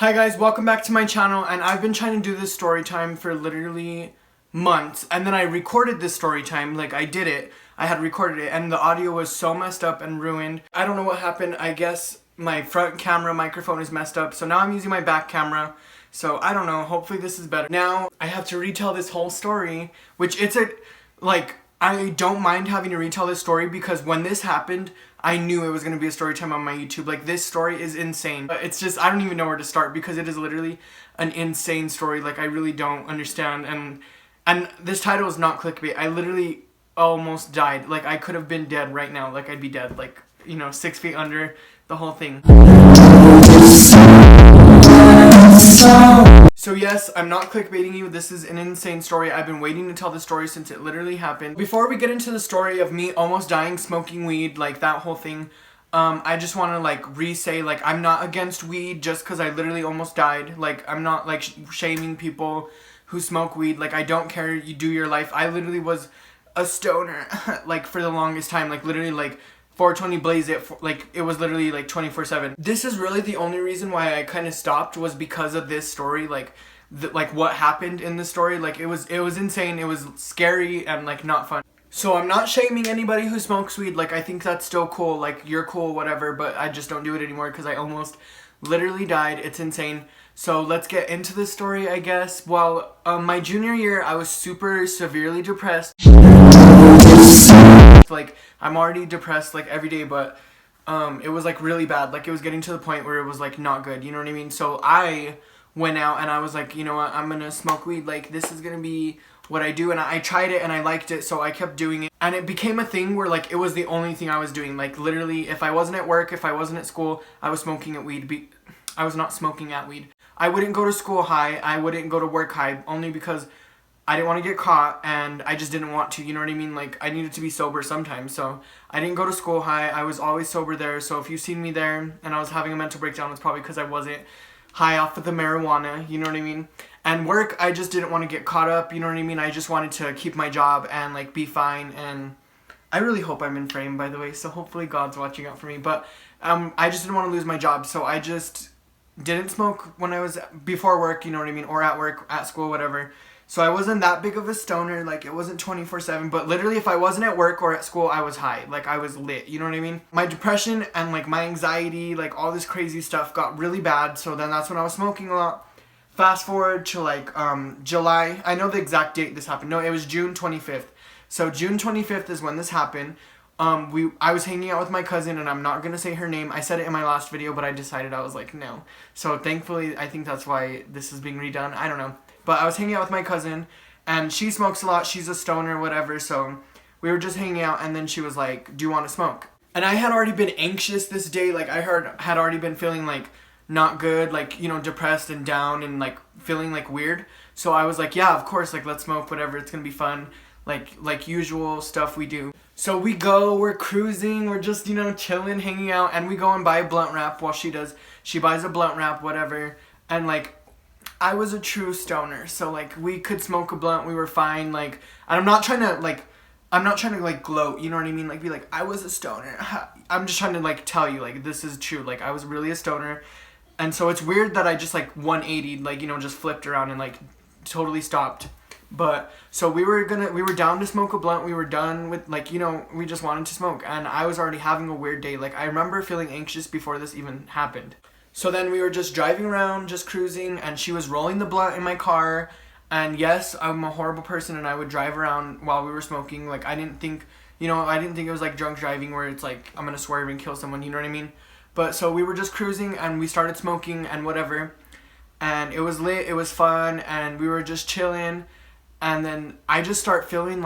Hi guys, welcome back to my channel, and I've been trying to do this story time for literally months, and then I recorded this story time, like I did it, I had recorded it, and the audio was so messed up and ruined. I don't know what happened. I guess my front camera microphone is messed up, so now I'm using my back camera, so I don't know, hopefully this is better. Now, I have to retell this whole story, which I don't mind having to retell this story because when this happened, I knew it was going to be a story time on my YouTube. Like, this story is insane. It's just, I don't even know where to start because it is literally an insane story. Like, I really don't understand. And this title is not clickbait. I literally almost died. Like, I could have been dead right now. Like, I'd be dead. Like, 6 feet under, the whole thing. So yes, I'm not clickbaiting you. This is an insane story. I've been waiting to tell the story since it literally happened. Before we get into the story of me almost dying smoking weed, like that whole thing, I just want to re-say, I'm not against weed just because I literally almost died. Like, I'm not shaming people who smoke weed. Like, I don't care, you do your life. I literally was a stoner for the longest time. Literally 420 blaze it, it was literally 24/7. This is really the only reason why I kind of stopped, was because of this story, what happened in the story. It was insane, it was scary and not fun. So I'm not shaming anybody who smokes weed. I think that's still cool, you're cool, whatever, but I just don't do it anymore because I almost literally died. It's insane. So let's get into the story, I guess. Well, my junior year, I was super severely depressed. I'm already depressed every day, but it was really bad. It was getting to the point where it was not good, you know what I mean? So I went out and I was like, you know what, I'm gonna smoke weed. This is gonna be what I do. And I tried it and I liked it, so I kept doing it, and it became a thing where it was the only thing I was doing. Literally, if I wasn't at work, if I wasn't at school, I was smoking at weed. I was not smoking at weed. I wouldn't go to school high, I wouldn't go to work high, only because I didn't want to get caught, and I just didn't want to, you know what I mean? I needed to be sober sometimes, so I didn't go to school high. I was always sober there, so if you've seen me there and I was having a mental breakdown, it's probably because I wasn't high off of the marijuana, you know what I mean? And work, I just didn't want to get caught up, you know what I mean? I just wanted to keep my job and be fine, and I really hope I'm in frame, by the way, so hopefully God's watching out for me, but I just didn't want to lose my job, so I just didn't smoke when I was before work, you know what I mean? Or at work, at school, whatever. So I wasn't that big of a stoner, it wasn't 24/7, but literally if I wasn't at work or at school, I was high, I was lit, you know what I mean? My depression and my anxiety, all this crazy stuff got really bad, so then that's when I was smoking a lot. Fast forward to July, I know the exact date this happened, no, it was June 25th. So June 25th is when this happened. I was hanging out with my cousin, and I'm not gonna say her name. I said it in my last video, but I decided I was no. So thankfully, I think that's why this is being redone, I don't know. But I was hanging out with my cousin, and she smokes a lot, she's a stoner, whatever, so we were just hanging out, and then she was like, do you want to smoke? And I had already been anxious this day, I had already been feeling not good, depressed and down and feeling weird. So I was like, yeah, of course, let's smoke, whatever, it's gonna be fun, like usual stuff we do. So we go, we're cruising, we're just, chilling, hanging out, and we go and buy a blunt wrap while she buys a blunt wrap, whatever, and I was a true stoner, so we could smoke a blunt, we were fine, and I'm not trying to gloat, you know what I mean, be I was a stoner. I'm just trying to tell you this is true, I was really a stoner. And so it's weird that I just 180'd, just flipped around and totally stopped. But so we were down to smoke a blunt, we were done with we just wanted to smoke, and I was already having a weird day. I remember feeling anxious before this even happened. So then we were just driving around, just cruising, and she was rolling the blunt in my car. And yes, I'm a horrible person, and I would drive around while we were smoking. I didn't think, I didn't think it was drunk driving where it's I'm gonna swerve and kill someone, you know what I mean? But so we were just cruising, and we started smoking and whatever. And it was lit, it was fun, and we were just chilling. And then I just start feeling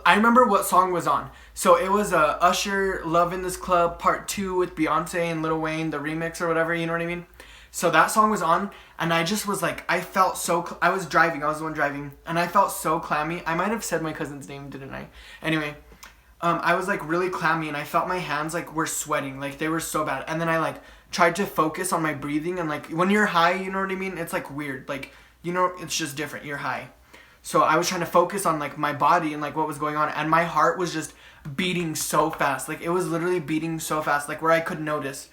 I remember what song was on. So it was Usher, Love in This Club Part 2 with Beyonce and Lil Wayne, the remix or whatever, you know what I mean? So that song was on, and I just was I felt so, I was driving, I was the one driving, and I felt so clammy. I might have said my cousin's name, didn't I? Anyway, I was really clammy, and I felt my hands were sweating, they were so bad. And then I tried to focus on my breathing, and when you're high, you know what I mean? It's weird, it's just different, you're high. So I was trying to focus on my body and what was going on, and my heart was just beating so fast. It was literally beating so fast, where I could notice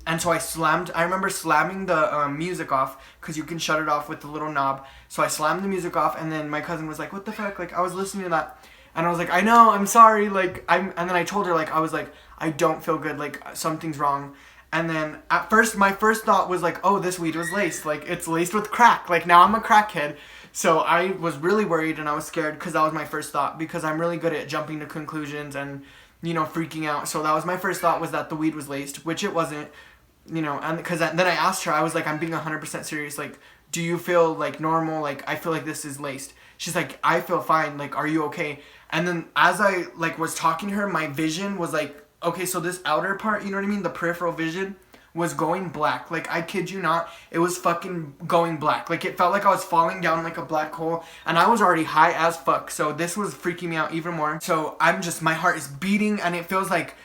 And so I remember slamming the music off, because you can shut it off with the little knob. So I slammed the music off, and then my cousin was like, what the fuck? Like, I was listening to that. And I was like, I know, I'm sorry. Like, and then I told her, like, I was like, I don't feel good. Like, something's wrong. And then at first, my first thought was like, oh, this weed was laced. Like, it's laced with crack. Like, now I'm a crackhead. So I was really worried and I was scared, because that was my first thought, because I'm really good at jumping to conclusions and, you know, freaking out. So that was my first thought, was that the weed was laced, which it wasn't. You know, and because then I asked her, I was like, I'm being 100% serious. Like, do you feel like normal? Like, I feel like this is laced. She's like, I feel fine. Like, are you okay? And then as I like was talking to her, my vision was like, okay, so this outer part, you know what I mean? The peripheral vision was going black. Like, I kid you not, it was fucking going black. Like, it felt like I was falling down like a black hole, and I was already high as fuck. So this was freaking me out even more. So my heart is beating, and it feels like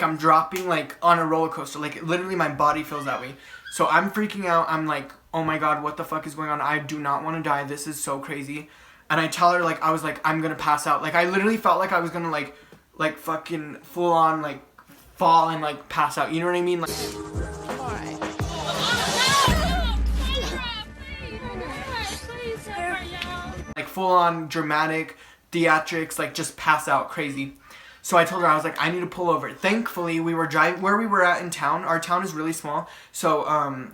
I'm dropping like on a roller coaster. Like, literally my body feels that way. So I'm freaking out. I'm like, oh my God, what the fuck is going on? I do not want to die. This is so crazy. And I tell her, like, I was like, I'm gonna pass out. Like, I literally felt like I was gonna like fucking full on like fall and like pass out. You know what I mean? Like, like full on dramatic theatrics, like just pass out crazy. So I told her, I was like, I need to pull over. Thankfully, we were driving where we were at in town. Our town is really small. So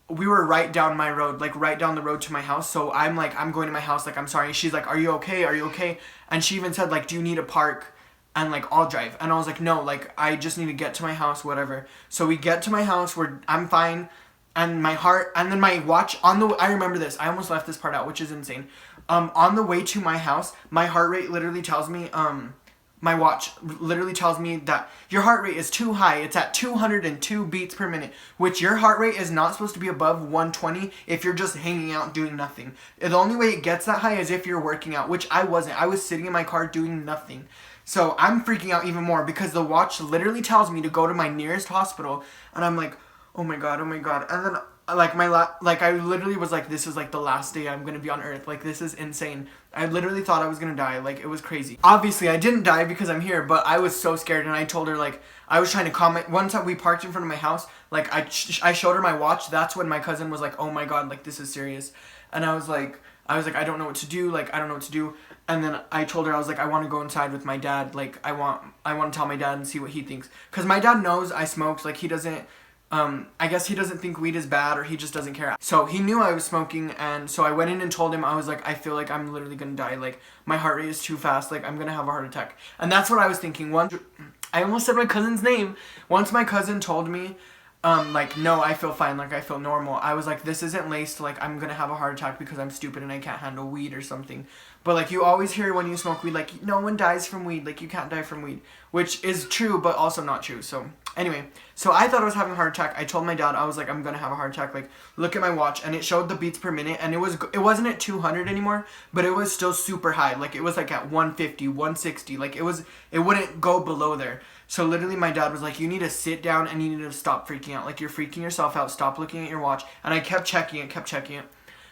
we were right down my road, like right down the road to my house. So I'm like, I'm going to my house. Like, I'm sorry. She's like, are you okay? Are you okay? And she even said, like, do you need a park? And like, I'll drive. And I was like, no, like, I just need to get to my house, whatever. So we get to my house, I'm fine. And my heart, and then my watch I remember this. I almost left this part out, which is insane. On the way to my house, my heart rate literally tells me, my watch literally tells me that your heart rate is too high. It's at 202 beats per minute, which your heart rate is not supposed to be above 120 if you're just hanging out doing nothing. The only way it gets that high is if you're working out, which I wasn't. I was sitting in my car doing nothing. So I'm freaking out even more, because the watch literally tells me to go to my nearest hospital, and I'm like, oh my God. And then like I literally was like, this is like the last day I'm gonna be on earth. Like, this is insane. I literally thought I was gonna die. Like, it was crazy. Obviously I didn't die because I'm here, but I was so scared. And I told her, like, I was trying to comment. One time we parked in front of my house, like I showed her my watch. That's when my cousin was like, oh my God, like, this is serious. And I was like, I don't know what to do. Like, I don't know what to do. And then I told her, I was like, I want to go inside with my dad. Like, I want to tell my dad and see what he thinks. Because my dad knows I smoked. Like, he doesn't, I guess he doesn't think weed is bad, or he just doesn't care. So he knew I was smoking, and so I went in and told him, I was like, I feel like I'm literally gonna die. Like, my heart rate is too fast. Like, I'm gonna have a heart attack. And that's what I was thinking. I almost said my cousin's name. Once my cousin told me, like, no, I feel fine. Like, I feel normal. I was like, this isn't laced. Like, I'm gonna have a heart attack because I'm stupid and I can't handle weed or something. But like, you always hear when you smoke weed, like, no one dies from weed. Like, you can't die from weed, which is true, but also not true. So anyway, so I thought I was having a heart attack. I told my dad, I was like, I'm gonna have a heart attack. Like, look at my watch, and it showed the beats per minute, and it wasn't at 200 anymore, but it was still super high. Like, it was like at 150, 160. Like, it wouldn't go below there. So literally my dad was like, you need to sit down and you need to stop freaking out. Like, you're freaking yourself out. Stop looking at your watch. And I kept checking it.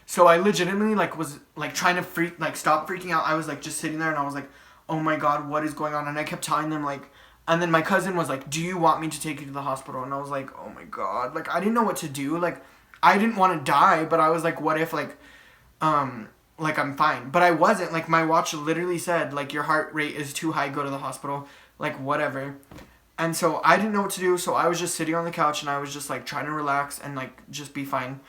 So I legitimately like was like trying to stop freaking out. I was like just sitting there, and I was like, oh my God, what is going on? And I kept telling them, like, and then my cousin was like, do you want me to take you to the hospital? And I was like, oh my God. Like, I didn't know what to do. Like, I didn't want to die, but I was like, what if like I'm fine? But I wasn't. Like, my watch literally said, like, your heart rate is too high, go to the hospital. Like, whatever. And so I didn't know what to do, so I was just sitting on the couch, and I was just like trying to relax and like just be fine.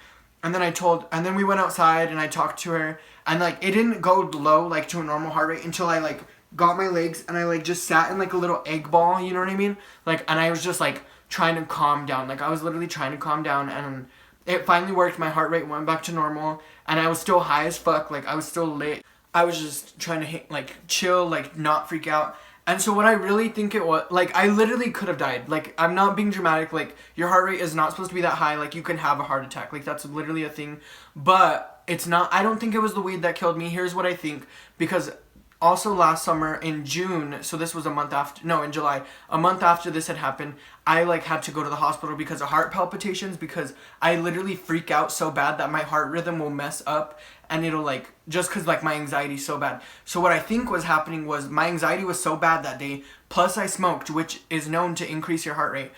And then we went outside, and I talked to her, and like, it didn't go low, like, to a normal heart rate until I like got my legs, and I like just sat in like a little egg ball, you know what I mean? Like, and I was just like trying to calm down. Like, I was literally trying to calm down, and it finally worked. My heart rate went back to normal, and I was still high as fuck. Like, I was still lit. I was just trying to like chill, like not freak out. And so what I really think it was, like, I literally could have died. Like, I'm not being dramatic. Like, your heart rate is not supposed to be that high. Like, you can have a heart attack. Like, that's literally a thing. But it's not, I don't think it was the weed that killed me. Here's what I think. Because also last summer in June, so this was in July, a month after this had happened, I like had to go to the hospital because of heart palpitations, because I literally freak out so bad that my heart rhythm will mess up, and it'll like, just cause like my anxiety's so bad. So what I think was happening was my anxiety was so bad that day, plus I smoked, which is known to increase your heart rate.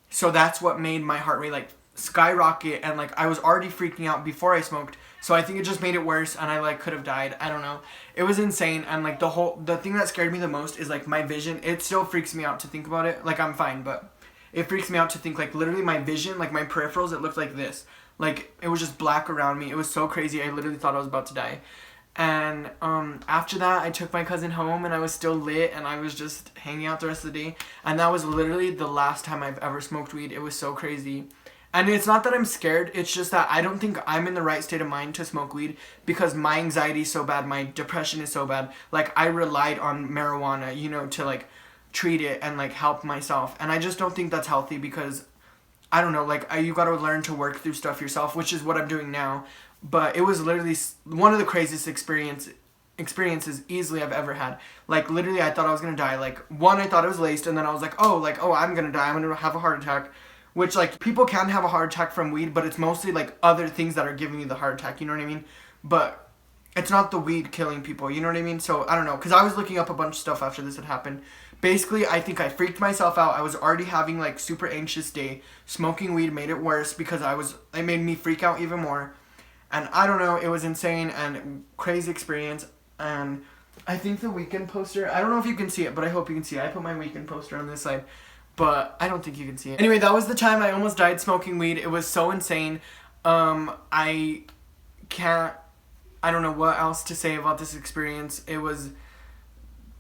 So that's what made my heart rate like skyrocket, and like I was already freaking out before I smoked. So I think it just made it worse, and I like could have died. I don't know. It was insane, and like the thing that scared me the most is like my vision. It still freaks me out to think about it. Like I'm fine, but it freaks me out to think like literally my vision, like my peripherals, it looked like this. Like it was just black around me. It was so crazy. I literally thought I was about to die. And after that, I took my cousin home, and I was still lit, and I was just hanging out the rest of the day. And that was literally the last time I've ever smoked weed. It was so crazy. And it's not that I'm scared, it's just that I don't think I'm in the right state of mind to smoke weed because my anxiety is so bad, my depression is so bad. Like, I relied on marijuana, you know, to, like, treat it and, like, help myself. And I just don't think that's healthy because, I don't know, like, you gotta learn to work through stuff yourself, which is what I'm doing now. But it was literally one of the craziest experiences easily I've ever had. Like, literally, I thought I was gonna die. Like, one, I thought it was laced, and then I was like, oh, I'm gonna die, I'm gonna have a heart attack. Which, like, people can have a heart attack from weed, but it's mostly, like, other things that are giving you the heart attack, you know what I mean? But it's not the weed killing people, you know what I mean? So, I don't know, because I was looking up a bunch of stuff after this had happened. Basically, I think I freaked myself out. I was already having, like, super anxious day. Smoking weed made it worse because it made me freak out even more. And I don't know, it was insane and crazy experience. And I think the weekend poster, I don't know if you can see it, but I hope you can see it. I put my weekend poster on this side. But I don't think you can see it. Anyway, that was the time I almost died smoking weed. It was so insane. I don't know what else to say about this experience. It was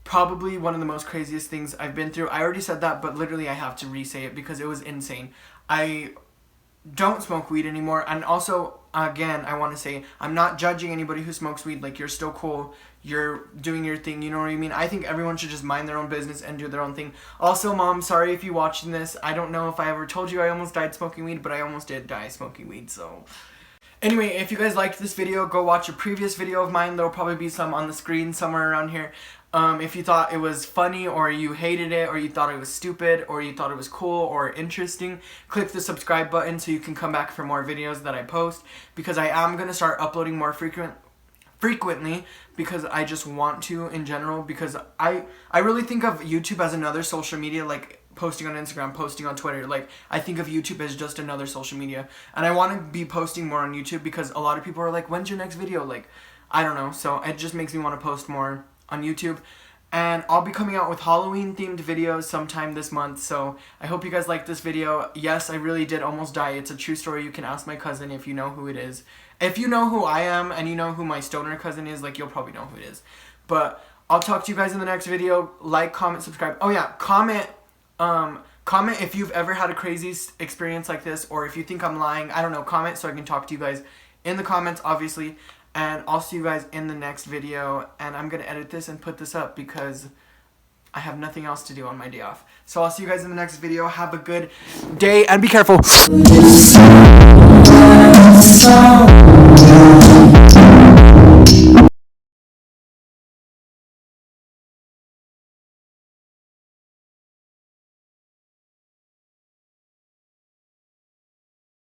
probably one of the most craziest things I've been through. I already said that, but literally I have to re-say it because it was insane. I don't smoke weed anymore. And also, again, I want to say, I'm not judging anybody who smokes weed. Like, you're still cool. You're doing your thing, you know what I mean? I think everyone should just mind their own business and do their own thing. Also, Mom, sorry if you're watching this. I don't know if I ever told you I almost died smoking weed, but I almost did die smoking weed, so... Anyway, if you guys liked this video, go watch a previous video of mine. There'll probably be some on the screen somewhere around here. If you thought it was funny, or you hated it, or you thought it was stupid, or you thought it was cool or interesting, click the subscribe button so you can come back for more videos that I post, because I am going to start uploading more frequently because I just want to in general, because I really think of YouTube as another social media, like posting on Instagram, posting on Twitter. Like, I think of YouTube as just another social media, and I want to be posting more on YouTube because a lot of people are like, when's your next video? Like, I don't know, so it just makes me want to post more on YouTube. And I'll be coming out with Halloween themed videos sometime this month, so I hope you guys like this video. Yes, I really did almost die. It's a true story. You can ask my cousin if you know who it is. If you know who I am and you know who my stoner cousin is, like, you'll probably know who it is. But I'll talk to you guys in the next video. Like, comment, subscribe. Oh yeah, comment if you've ever had a crazy experience like this, or if you think I'm lying. I don't know, comment so I can talk to you guys in the comments, obviously. And I'll see you guys in the next video, and I'm going to edit this and put this up because I have nothing else to do on my day off. So I'll see you guys in the next video. Have a good day, and be careful.